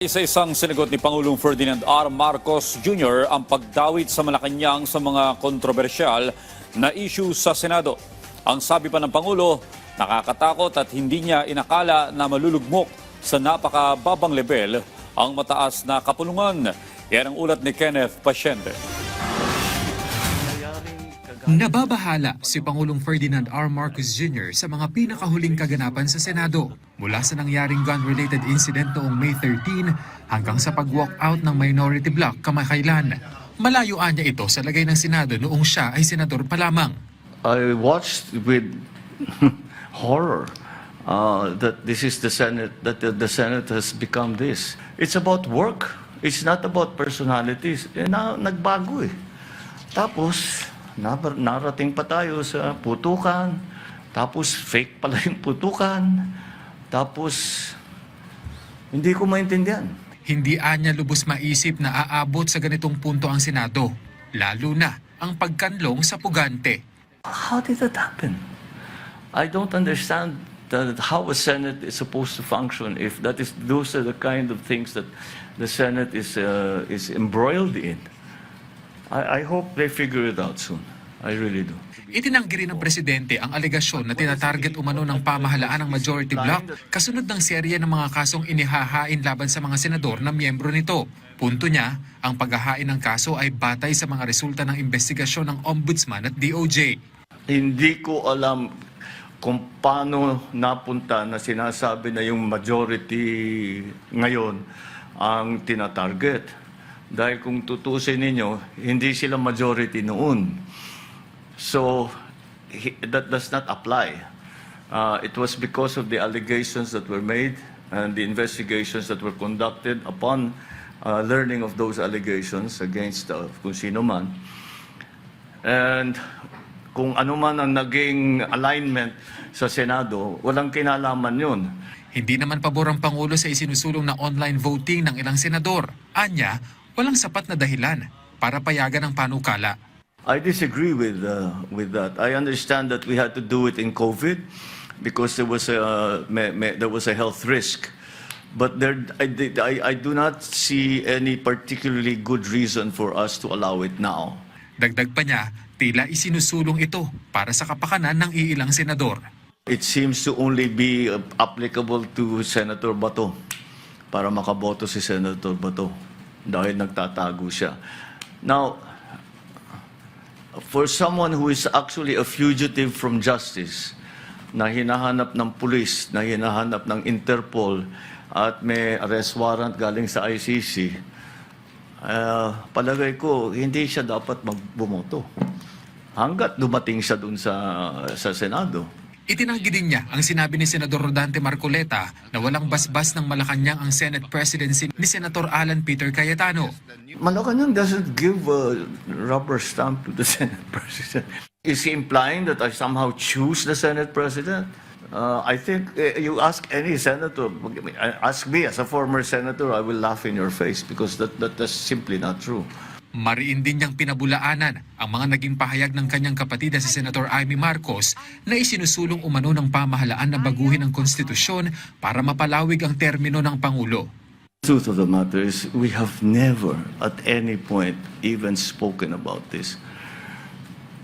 Isa-isang sinagot ni Pangulong Ferdinand R. Marcos Jr. ang pagdawit sa Malacanang sa mga kontrobersyal na issue sa Senado. Ang sabi pa ng Pangulo, nakakatakot at hindi niya inakala na malulugmok sa napakababang level ang mataas na kapulungan. Yan ang ulat ni Kenneth Pasyente. Nababahala si Pangulong Ferdinand R. Marcos Jr. sa mga pinakahuling kaganapan sa Senado mula sa nangyaring gun-related incident noong May 13 hanggang sa pag-walk out ng minority bloc kamakailan. Malayuan niya ito sa lagay ng Senado noong siya ay senador pa lamang. I watched with horror that this is the Senate, that the Senate has become this. It's about work. It's not about personalities. Nagbago eh. Tapos, narating pa tayo sa putukan, tapos fake pala yung putukan, tapos hindi ko maintindihan. Hindi anya lubos maisip na aabot sa ganitong punto ang Senado, lalo na ang pagkanlong sa pugante. How did that happen? I don't understand how a Senate is supposed to function if those are the kind of things that the Senate is embroiled in. I hope they figure it out soon. I really do. Itinanggi rin ng presidente ang alegasyon na tinatarget umano ng pamahalaan ng majority bloc kasunod ng serye ng mga kasong inihahain laban sa mga senador na miyembro nito. Punto niya, ang paghahain ng kaso ay batay sa mga resulta ng investigasyon ng Ombudsman at DOJ. Hindi ko alam kung paano napunta na sinasabi na yung majority ngayon ang tinatarget. Dahil kung tutusin ninyo, hindi sila majority noon. So, that does not apply. It was because of the allegations that were made and the investigations that were conducted upon learning of those allegations against kung sino man. And kung ano man ang naging alignment sa Senado, walang kinalaman yun. Hindi naman pabor ang Pangulo sa isinusulong na online voting ng ilang senador. Anya, walang sapat na dahilan para payagan ang panukala. I disagree with that. I understand that we had to do it in COVID because there was a health risk. But I do not see any particularly good reason for us to allow it now. Dagdag pa niya, tila isinusulong ito para sa kapakanan ng iilang senador. It seems to only be applicable to Senator Bato para makaboto si Senator Bato dahil nagtatago siya. Now, for someone who is actually a fugitive from justice, na hinahanap ng pulis, na hinahanap ng Interpol, at may arrest warrant galing sa ICC, palagay ko, hindi siya dapat magbumoto. Hanggat dumating siya dun sa Senado. Itinanggi din niya ang sinabi ni Senador Rodante Marcoleta na walang basbas ng Malacanang ang Senate presidency ni Senator Alan Peter Cayetano. Malacanang doesn't give a rubber stamp to the Senate president. Is he implying that I somehow choose the Senate president? I think you ask any senator, ask me as a former senator, I will laugh in your face because that's simply not true. Mariin din niyang pinabulaanan ang mga naging pahayag ng kanyang kapatid na si Senator Amy Marcos na isinusulong umano ng pamahalaan na baguhin ang konstitusyon para mapalawig ang termino ng Pangulo. The truth of the matter is we have never at any point even spoken about this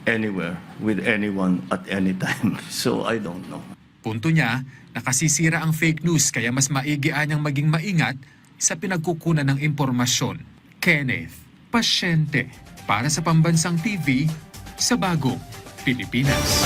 anywhere with anyone at any time. So I don't know. Punto niya, nakasisira ang fake news kaya mas maigi anyang maging maingat sa pinagkukunan ng impormasyon. Kenneth Pasyente para sa Pambansang TV sa Bagong Pilipinas.